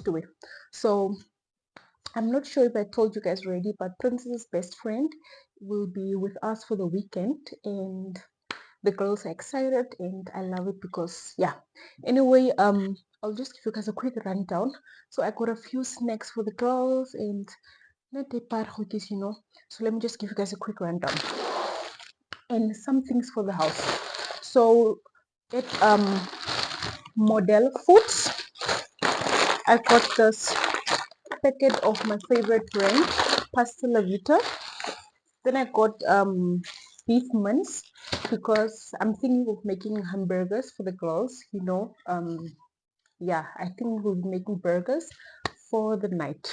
used to it. So I'm not sure if I told you guys already, but Princess's best friend will be with us for the weekend, and the girls are excited, and I love it because yeah. Anyway, I'll just give you guys a quick rundown. So I got a few snacks for the girls and not a paar goodies, you know. So let me just give you guys a quick rundown and some things for the house. So at Model Foods, I got this packet of my favorite brand, Pasta La Vita. Then I got beef mince because I'm thinking of making hamburgers for the girls, you know. Yeah, I think we'll be making burgers for the night.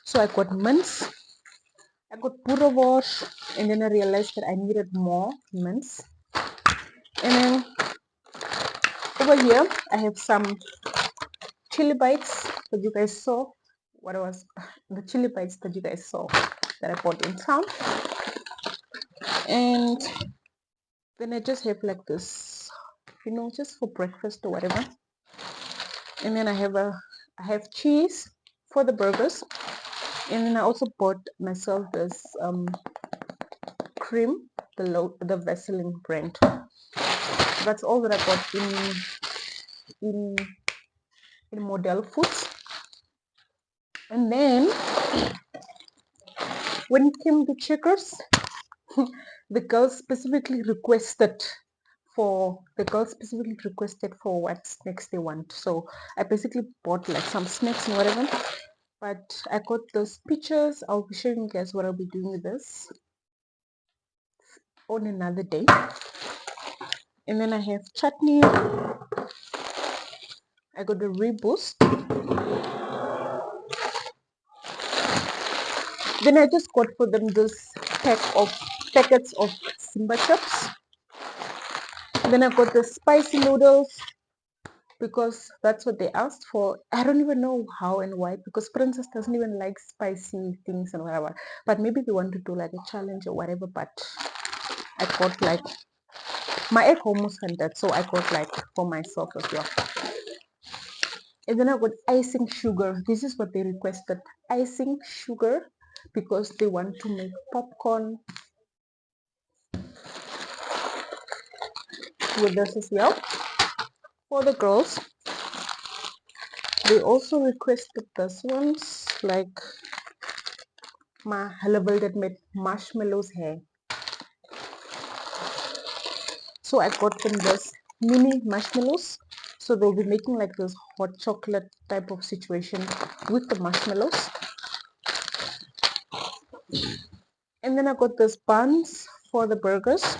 So I got mince, I got boerewors, and then I realized that I needed more mince. And then over here I have some chili bites that you guys saw. What was the chili bites that you guys saw that I bought in town? And then I just have like this, you know, just for breakfast or whatever. And then I have cheese for the burgers. And then I also bought myself this cream, the Vaseline brand. That's all that I got in Model Foods. And then when it came to Checkers, the girls specifically requested for what snacks they want. So I basically bought like some snacks and whatever. But I got those pictures. I'll be showing you guys what I'll be doing with this on another day. And then I have chutney. I got the reboost. Then I just got for them this packets of Simba chips. Then I got the spicy noodles because that's what they asked for. I don't even know how and why, because Princess doesn't even like spicy things and whatever. But maybe they want to do like a challenge or whatever. But I got like my egg almost ended, so I got like for myself as well. And then I got icing sugar. This is what they requested, icing sugar, because they want to make popcorn with this as well. For the girls, they also requested this ones, like my level that made marshmallows hair. So I got them this mini marshmallows. So they'll be making like this hot chocolate type of situation with the marshmallows. And then I got this buns for the burgers.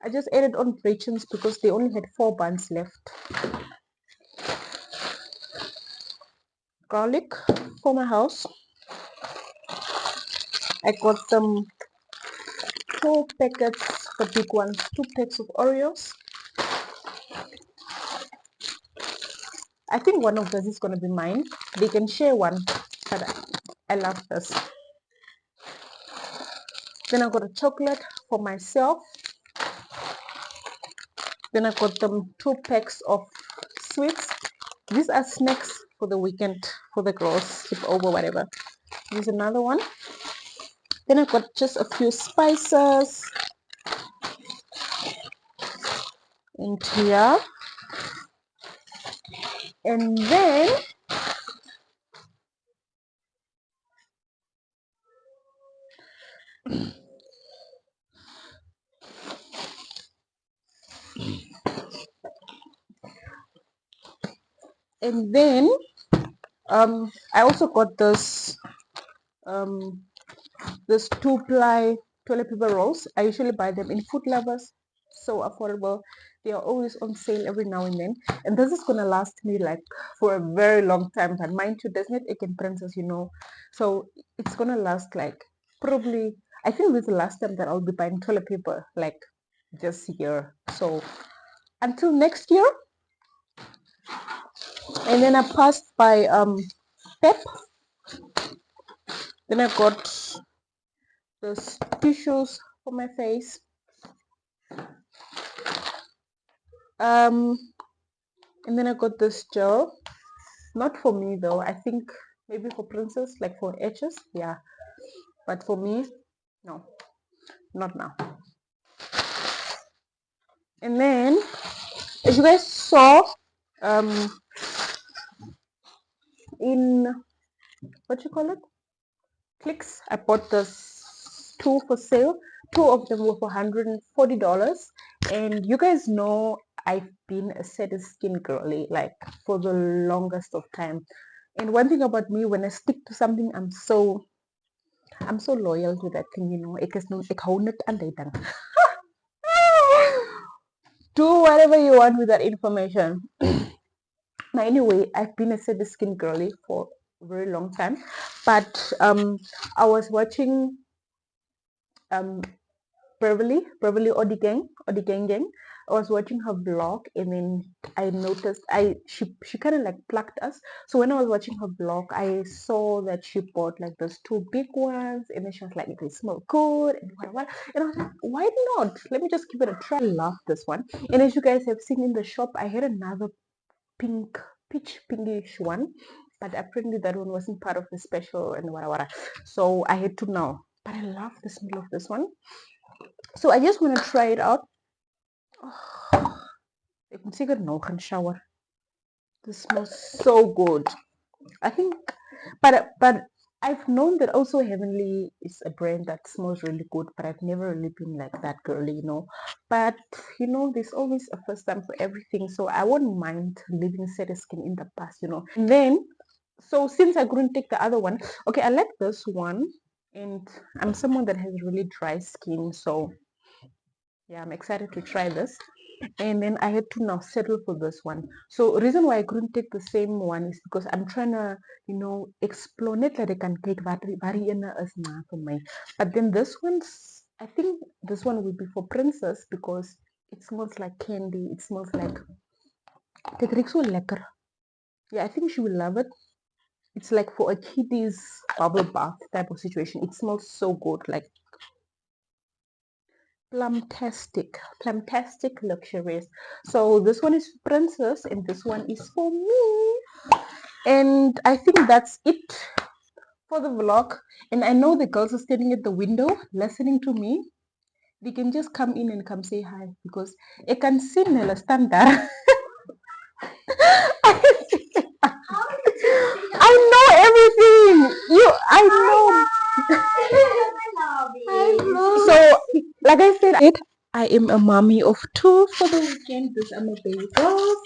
I just added on rations because they only had 4 buns left. Garlic for my house. I got them 2 packets, the big ones, 2 packs of Oreos. I think one of this is going to be mine. They can share one, but I love this. Then I got a chocolate for myself. Then I got them 2 packs of sweets. These are snacks for the weekend for the girls, sleep over, whatever. Here's another one. Then I got just a few spices into here. And then I also got this 2-ply toilet paper rolls. I usually buy them in Food Lovers, so affordable. They are always on sale every now and then, and this is gonna last me like for a very long time. But mind you, there's not again Princess, you know, so it's gonna last like probably, I think this is the last time that I'll be buying toilet paper, like this year. So until next year. And then I passed by Pep. Then I got those tissues for my face. And then I got this gel. Not for me though. I think maybe for Princess, like for H's, yeah. But for me, no, not now. And then, as you guys saw, in what you call it, Clicks, I bought this two for sale. Two of them were for $140, and you guys know I've been a set skin girly like for the longest of time. And one thing about me, when I stick to something, I'm so loyal to that thing, you know. Ek hou net aan die ding. Do whatever you want with that information. Now, anyway, I've been a set skin girly for a very long time, but I was watching Beverly Odigang. I was watching her vlog, and then I noticed she kind of like plucked us. So when I was watching her vlog, I saw that she bought like those two big ones, and then she was like, they smell good and what. And I was like, why not? Let me just give it a try. I love this one. And as you guys have seen in the shop, I had another peach pinkish one, but apparently that one wasn't part of the special and what. So I had to now. But I love the smell of this one. So I just want to try it out. Ek moet seker nou gaan shower. This smells so good. I think, but I've known that also Heavenly is a brand that smells really good, but I've never really been like that girly, you know. But you know, there's always a first time for everything, so I wouldn't mind leaving Set Skin in the past, you know. And then, so since I couldn't take the other one, okay, I like this one, and I'm someone that has really dry skin, so yeah, I'm excited to try this. And then I had to now settle for this one. So reason why I couldn't take the same one is because I'm trying to, you know, explore net that I can take variana as na for me. But then this one's, I think this one will be for Princess because it smells like candy. It smells like it so lekker. Yeah, I think she will love it. It's like for a kiddie's bubble bath type of situation. It smells so good, like plumtastic luxurious. So this one is for Princess and this one is for me, and I think that's it for the vlog. And I know the girls are standing at the window listening to me. They can just come in and come say hi because I can see Nella stand there. I know everything. I know. So, like I said, I am a mommy of two for the weekend. This are my baby girls,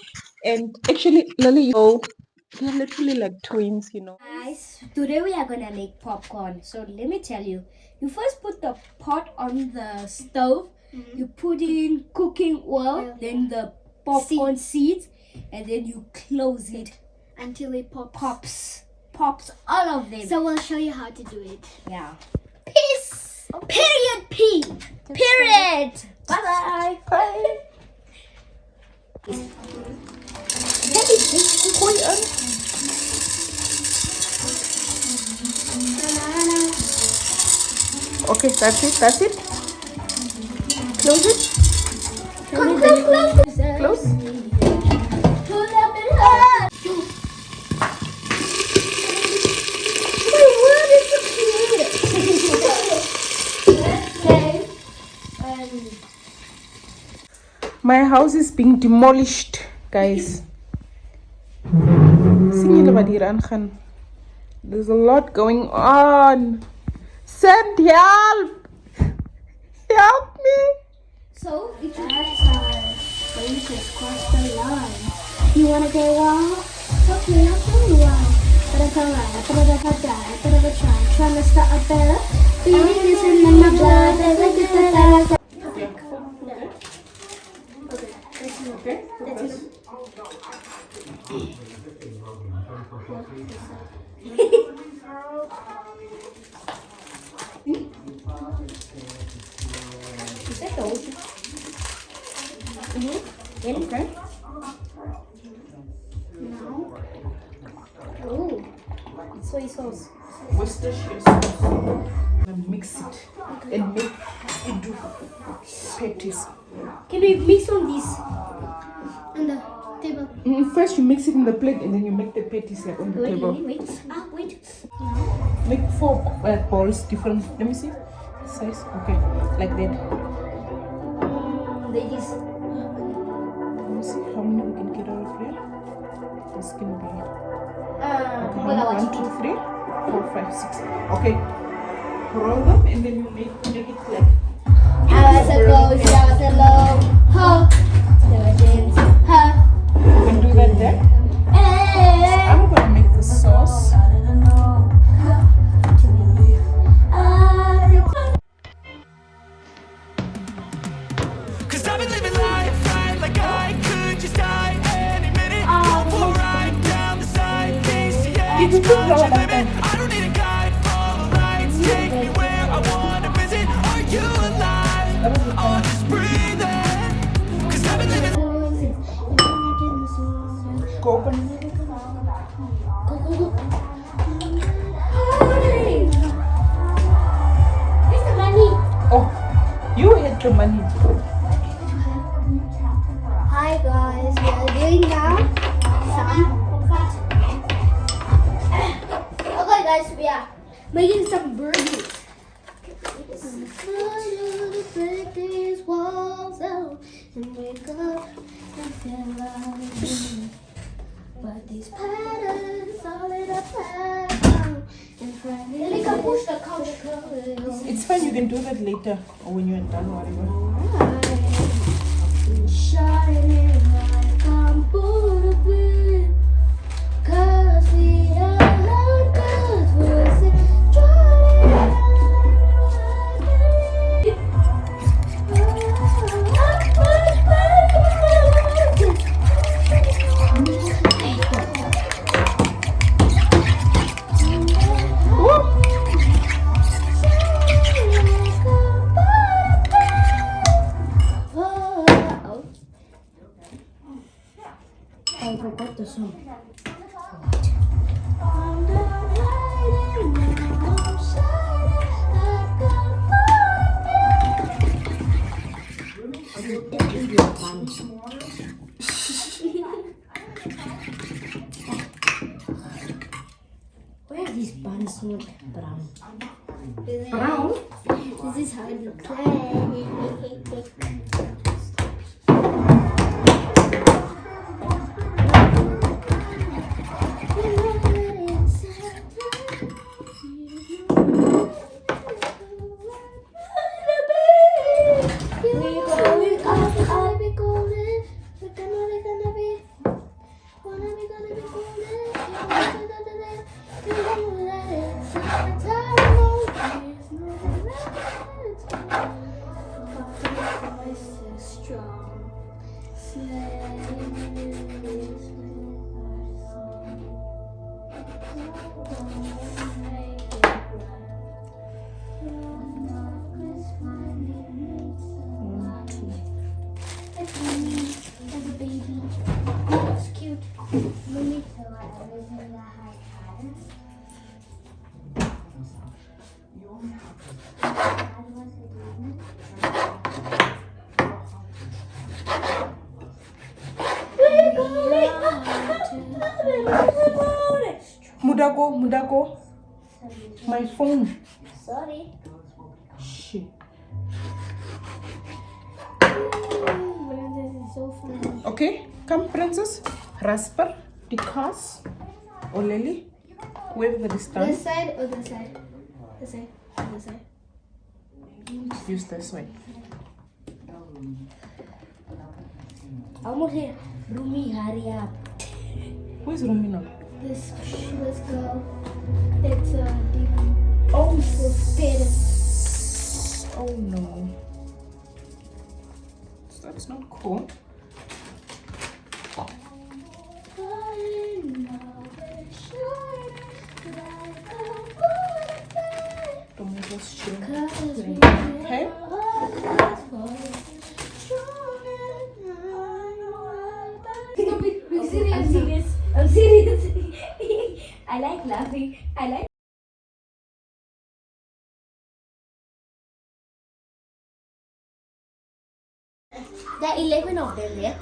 and actually, Lily, they're literally like twins, you know. Guys, today we are gonna make popcorn. So let me tell you. You first put the pot on the stove. You put in cooking oil, then the popcorn seeds, and then you close it until it pops all of them. So we'll show you how to do it. Yeah. Peace. Okay. Period. P. Period. Bye bye. Okay, that's it. Close it. Close. My house is being demolished, guys. There's a lot going on. Send help! Help me! So it's outside. But you just cross the line. You wanna go wild? Okay, I'll show you why. But if I lie, but if I die, but if I try to start a better. Feeling is in my blood, there's a good Okay. Okay. Now. Oh, soy sauce. Worcestershire sauce. And mix it and make it do patties. Can we mix on this? On the table. First you mix it in the plate and then you make the patties like on the table. Wait. Make 4 balls different. Let me see. Size. Okay. Like that. They just. Let me see how many we can get out of here. This can be. Okay, Well, 1, 2, 3, 4, 5, 6. Okay. Roll them and then you make it like. As a go, shout hello, ho, ha. You can do that there. I'm gonna make the sauce. Cause I've been living life right like I could just die any minute. Go for a ride down the side, KCH, country limit. I don't need a guide, follow lights, take me where I wanna visit. Are you alive? Or just breathing? Cause I've been living. Go open. Oh, you hit the money. Hi guys, we are doing now some cut. Okay guys, we are making some burgers. Break these walls out and wake up and feel like. But these patterns all in a pattern. And we can push the couch. It's fine, you can do that later or when you're done, whatever. Shining like I'm Buddha, cause we are cause we're I forgot the song. Why are these buns not brown? Brown? This is how you play. Mudago, my phone. Sorry. Shit. This is so funny. Okay, come princess. Rasper, Dikas, or Lily, whoever that is done. This side or this side? This side. This side. Use this way. Almost here. Rumi, hurry up. Who is Romina? This let's go. It's deep. Oh, Parents. oh no. That's not cool. Tomatoes chill. Okay. I'm serious. I like laughing. I like. There are 11 of them there.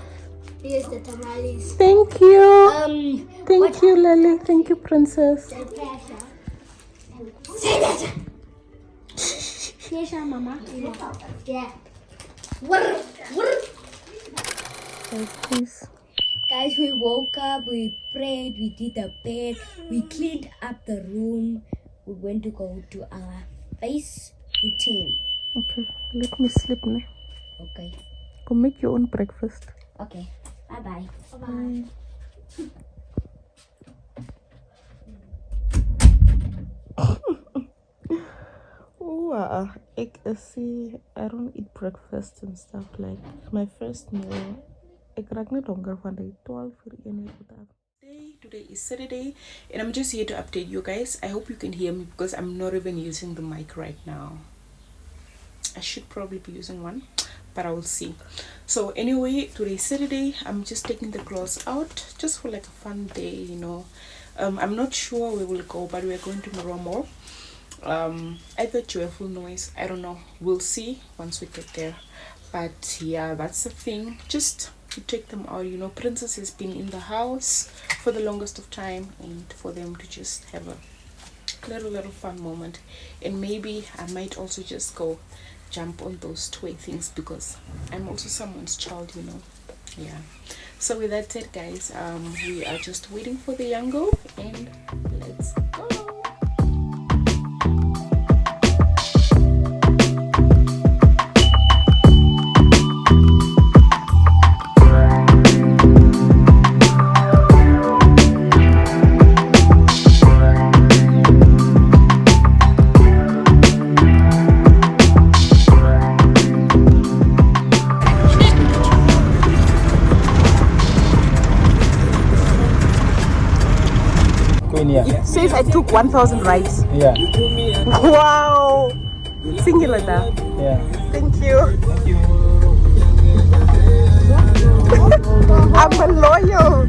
Here's the tamales. Thank you. What? Thank you, Lily. Thank you, Princess. Here's our mama. Yeah. Please. Guys, we woke up, we prayed, we did the bed, we cleaned up the room. We went to go to our face routine. Okay, let me sleep now. Okay. Go make your own breakfast. Okay. Bye-bye. Bye. Oh, see, I don't eat breakfast and stuff. Like my first meal, ek raak net honger van die 12 uur 1 uur vandag. Today is Saturday, and I'm just here to update you guys. I hope you can hear me because I'm not even using the mic right now. I should probably be using one, but I will see. So anyway, today is Saturday. I'm just taking the girls out just for like a fun day, you know. I'm not sure where we'll go, but we're going to Moromo. Either Joyful Noise, I don't know, we'll see once we get there. But yeah, that's the thing, just to take them out, you know. Princess has been in the house for the longest of time, and for them to just have a little fun moment. And maybe I might also just go jump on those toy things because I'm also someone's child, you know. Yeah, so with that said, guys, we are just waiting for the young girl, and let's go. It says I took 1,000 rides. Yeah. Wow! Singular. Yeah. Thank you. I'm a loyal.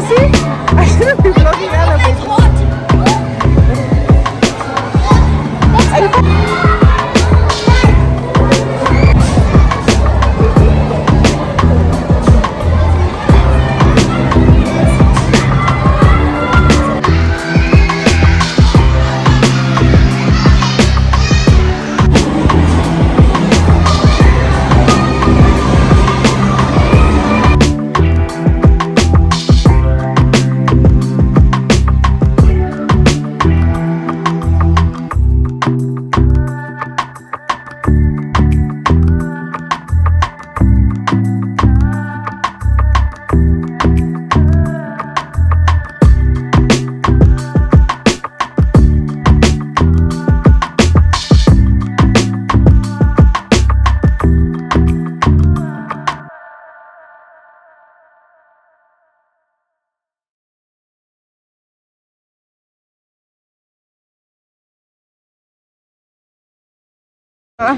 see? I shouldn't be vlogging elevators.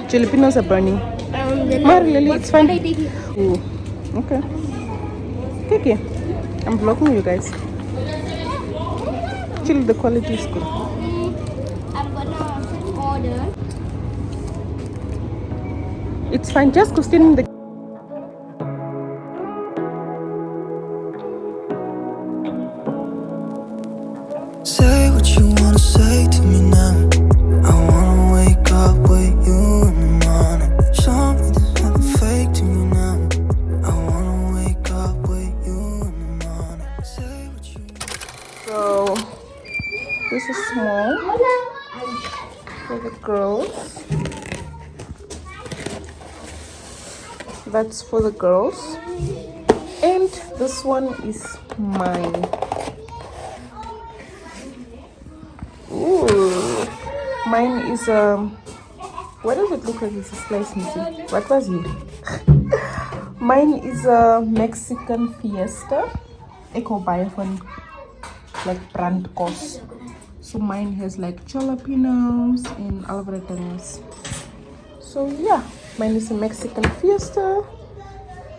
Filipinos are burning. Lily, it's fine. Ooh, okay. Okay. I'm vlogging you guys. Chill, the quality is good. I'm gonna order. It's fine. Just go stand in the. Say what you wanna say to me now. I wanna wake up with you in the morning. Show me there's nothing fake to me now. I wanna wake up with you in the morning. Say what you So this is small for the girls. That's for the girls. And this one is mine. Ooh, mine is what does it look like? It's a slice missing. What was it? Mine is a Mexican Fiesta. Eco buy from like brand cost. So mine has like jalapenos and alvaretanos. So yeah, mine is a Mexican Fiesta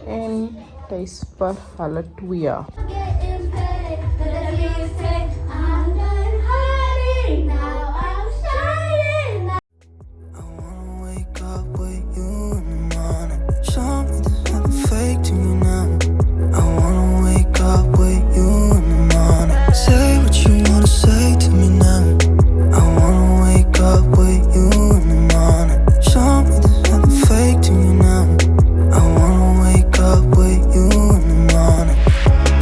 and there is for Halatuya. Getting paid, but I'm getting paid. I'm done hiding now. I'm shining now. I wanna wake up with you in the morning. Show me there's nothing fake to me now. I wanna wake up with you in the morning. Say what you wanna say to me now. I wanna wake up with you in the morning. Show me there's nothing fake to me now. I wanna wake up with you in the morning.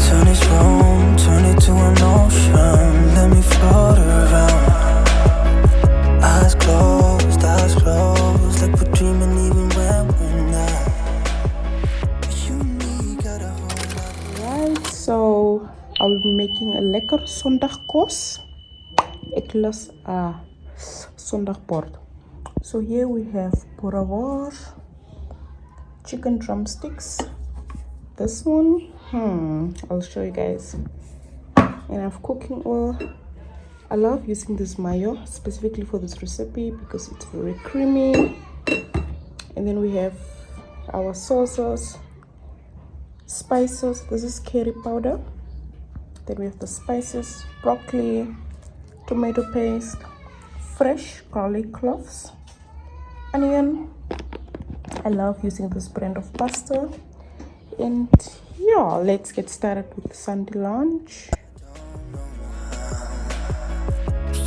Turn this room, turn it to an ocean. Let me float around. Eyes closed, like we're dreaming even when we're not. You and me got a whole lot. Right, so I'll be making a lekker zondagkos. Ek lust zondagbord. So here we have boerewors, chicken drumsticks. This one, I'll show you guys. And I have cooking oil. I love using this mayo specifically for this recipe because it's very creamy. And then we have our sauces, spices. This is curry powder. Then we have the spices, broccoli, tomato paste, fresh garlic cloves, onion. I love using this brand of pasta. And yeah, let's get started with the Sunday lunch.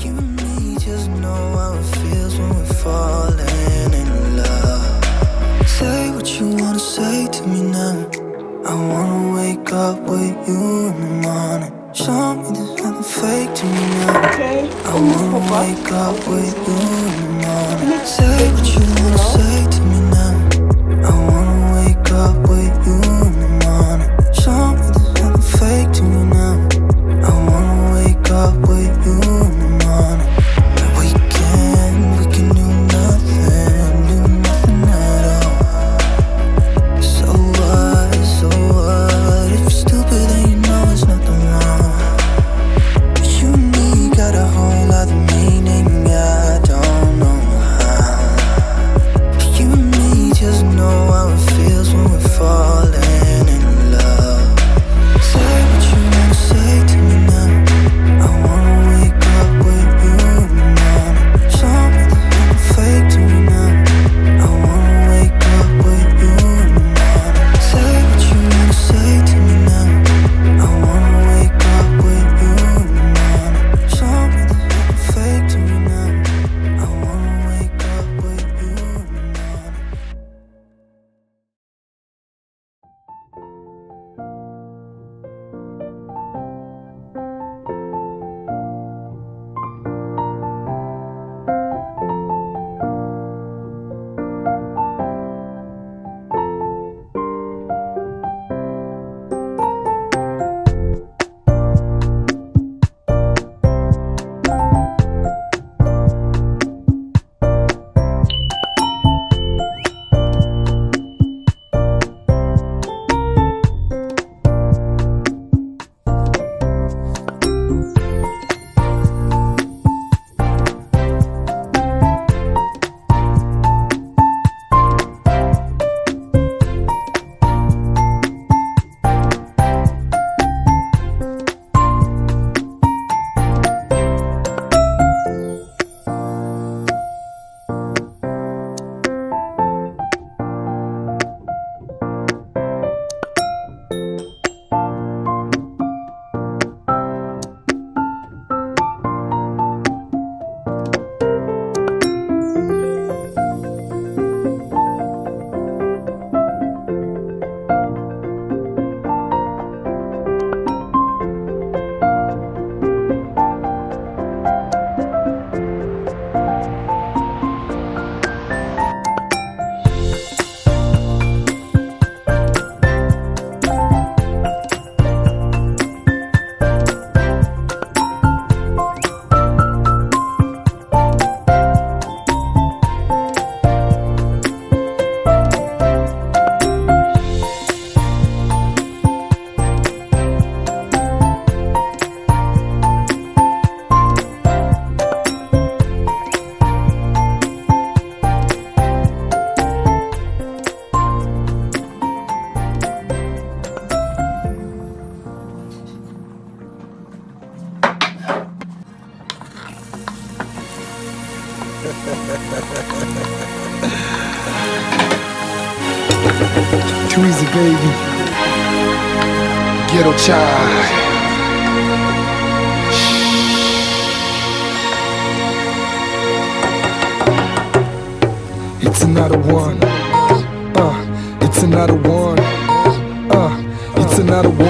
You and me just know how it feels when we're falling in love. Say what you wanna say to me now. I wanna wake up with you in the morning. Show me there's nothing fake to me now. Okay, I wanna wake up with you in the morning. Say what you wanna say to me now. I wanna wake up with you in the morning. Show me there's nothing fake to me now. I wanna wake up with you in the morning. We can do nothing at all. So what, if you're stupid then you know there's nothing wrong. But you and me got a whole other meaning, I don't know how. But you and me just know how it feels when we fall baby. Ghetto child. It's another one. It's another one. It's another one.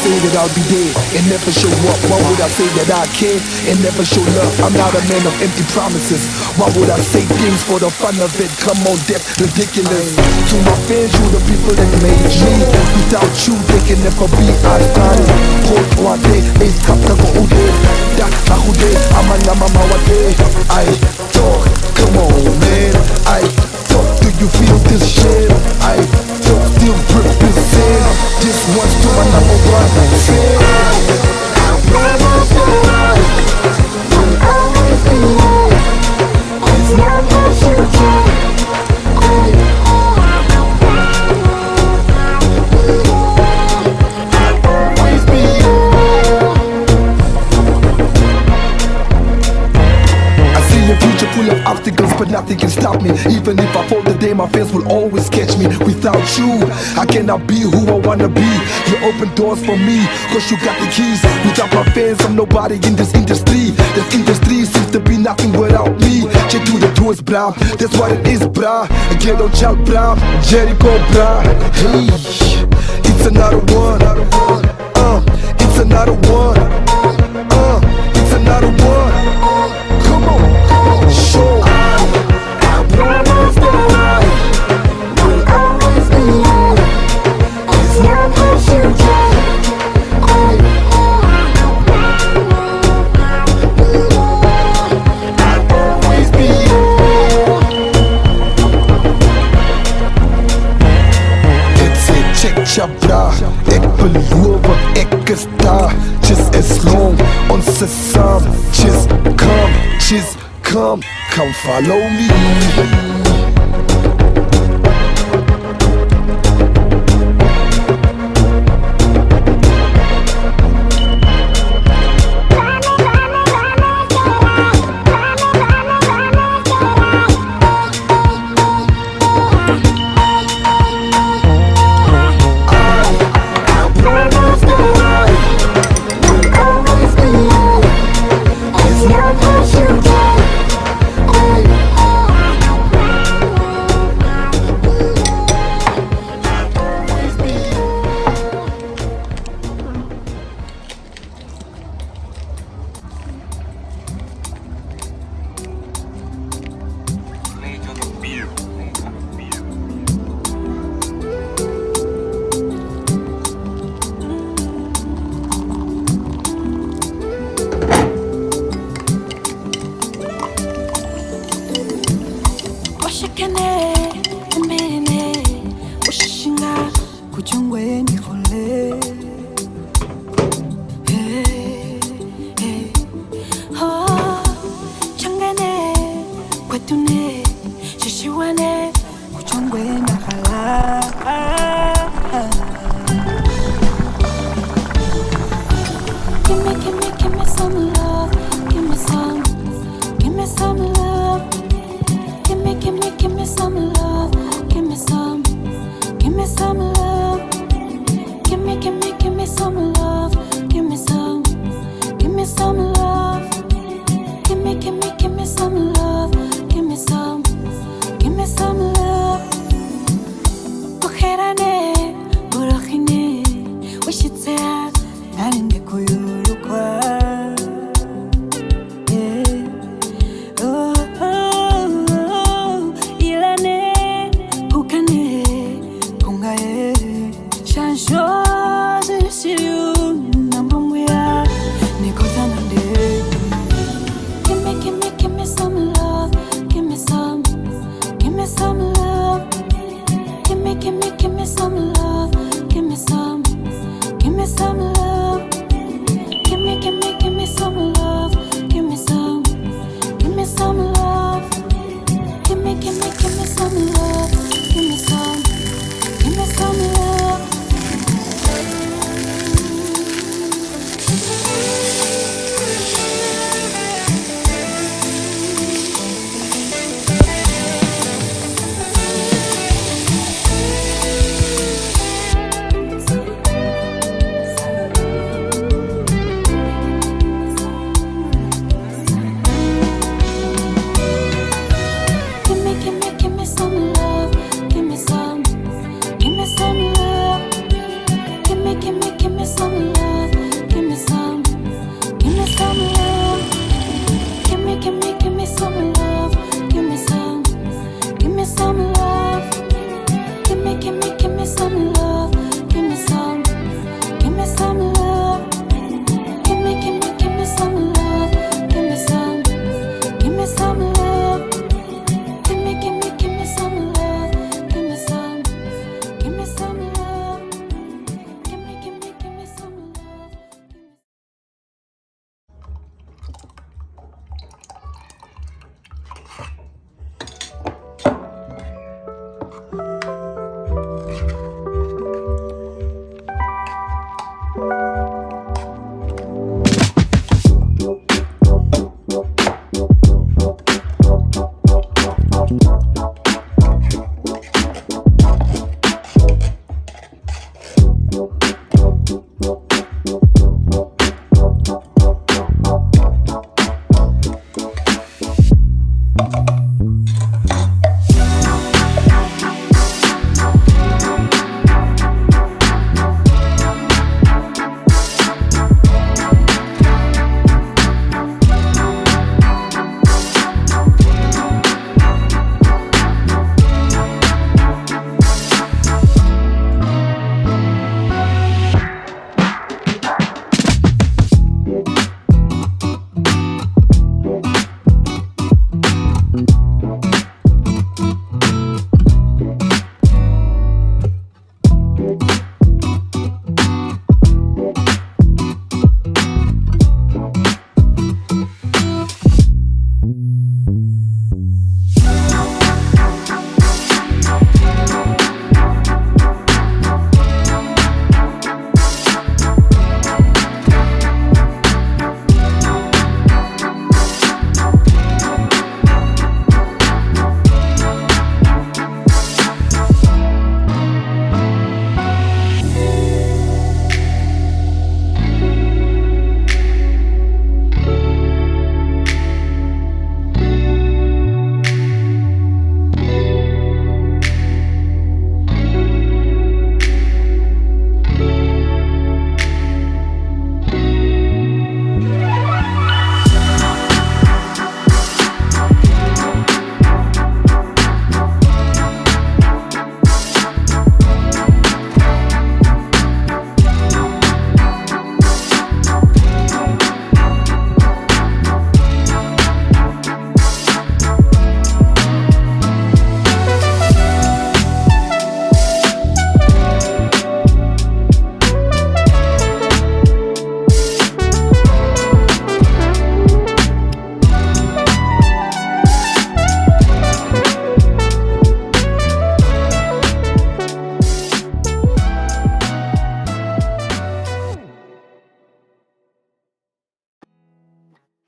That I'll be dead and never show up? Why would I say that I care and never show love? I'm not a man of empty promises. Why would I say things for the fun of it? Come on, that's ridiculous. To my fans, you the people that made me. Without you, they can never be as started. Cold one day, ace cup to go ude. Da ahude, amana mama wade. I talk, come on man. I talk, do you feel this shit? I talk, still represent. This one's to my number one fan. I promise you will always be here. As long as you can. I'll always be here. I see a future full of obstacles, but nothing can stop me. Even if I fall today, my fans will always catch me. Without you, I cannot be who I wanna be. You open doors for me, cause you got the keys. Without my fans, I'm nobody in this industry. This industry seems to be nothing without me. Check to the tours, brah. That's what it is, brah. A ghetto child, brah. Jericho, brah. Hey, it's another one. It's another one. It's another one. Come on, show. I promise that I will always be here. As long as you can. I'll always be here. It's a check chapra. Ik beloof, ik is daar. Just as long on sesam. Just come follow me.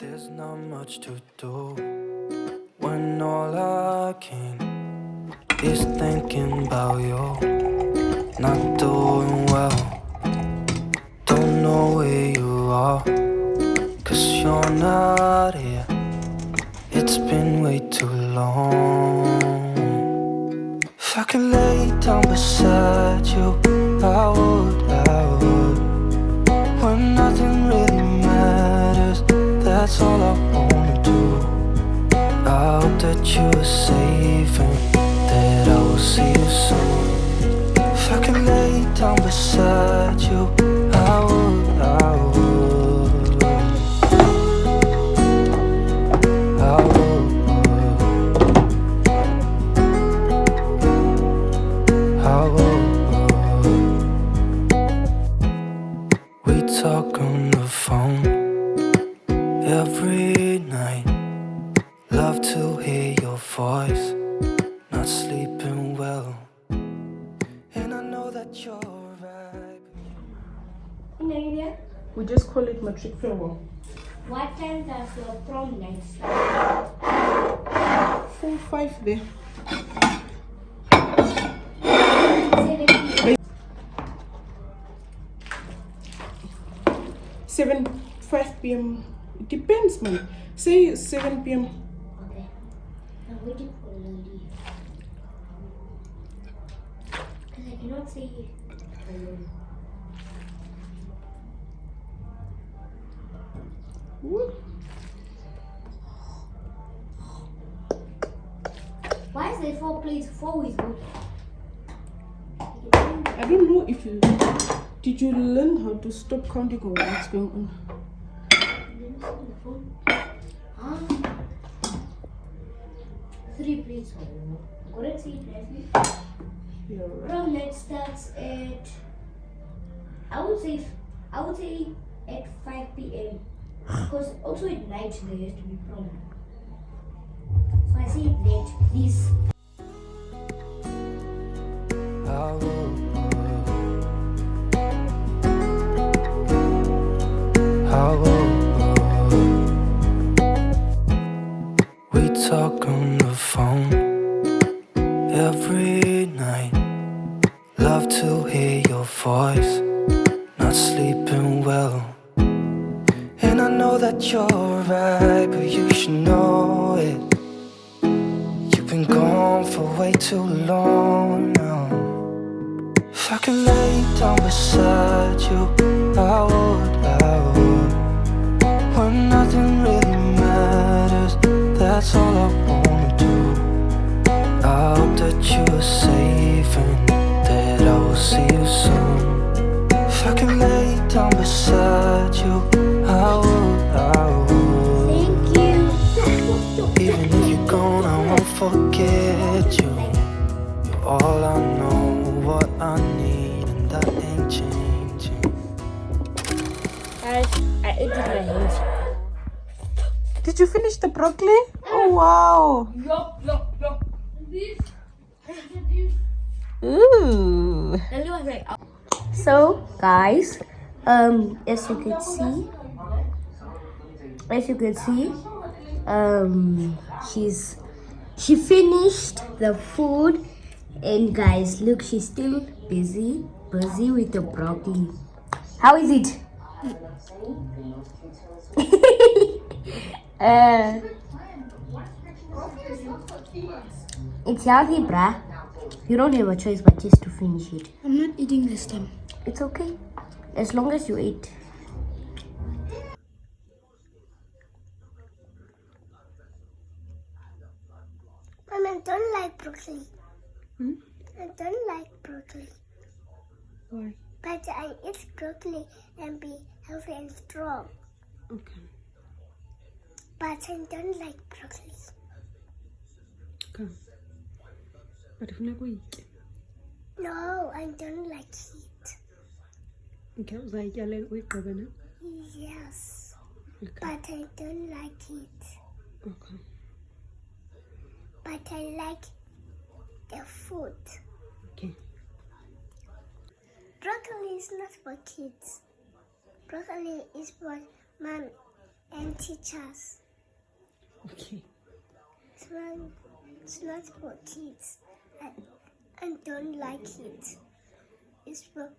There's not much to do when all I can is thinking about you. Not doing well, don't know where you are, 'cause you're not here. It's been way too long. If I could lay down beside you, I would, when nothing really matters, that's all I wanna do. I hope that you are safe and that I will see you soon. If I could lay down beside you, I would, I would, I would, I would. We talk on the phone every night. Love to hear your voice. Not sleeping well, and I know that you're right. Namibian, We just call it matric farewell. what time does your prom night start? 4-5 there. 7-5 p.m. It depends, man. Say 7 p.m. Okay. I'm waiting for Lily. Because I cannot say it alone. Woo. Why is there 4 plates? 4 is good. I don't know if you did you learn how to stop counting or what's going on. Huh? 3 plates. Correct, see it nicely. You're right. Prom night starts at I would say at 5 p.m. Because also at night there used to be prom. So I say it late, please. I would, I would. We talk on the phone every night. Love to hear your voice. Not sleeping well, and I know that you're right, but you should know it. You've been gone for way too long now. If I could lay down beside you, I would, when nothing really matters, that's all I wanna do. I hope that you are safe and that I will see you soon. If I could lay down beside you, I would, Thank you. even if you're gone, I won't forget you. You're all I know, what I need, and that ain't changing. Guys, I ate it my hands. Did you finish the broccoli? Oh wow. Ooh. So guys, as you can see, she finished the food, and guys, look, she's still busy with the broccoli. How is it? It's healthy, bruh. You don't have a choice but just to finish it. I'm not eating this time. It's okay, as long as you eat. Mom, I don't like broccoli. I don't like broccoli. Why? But I eat broccoli and be healthy and strong. Okay. But I don't like broccoli. Okay. But if not weak. No, I don't like it. Okay, like I let weak governor. Yes. Okay. But I don't like it. Okay. But I like the food. Okay. Broccoli is not for kids. Broccoli is for mom and teach us. Okay. It's not for kids. I don't like it. It's for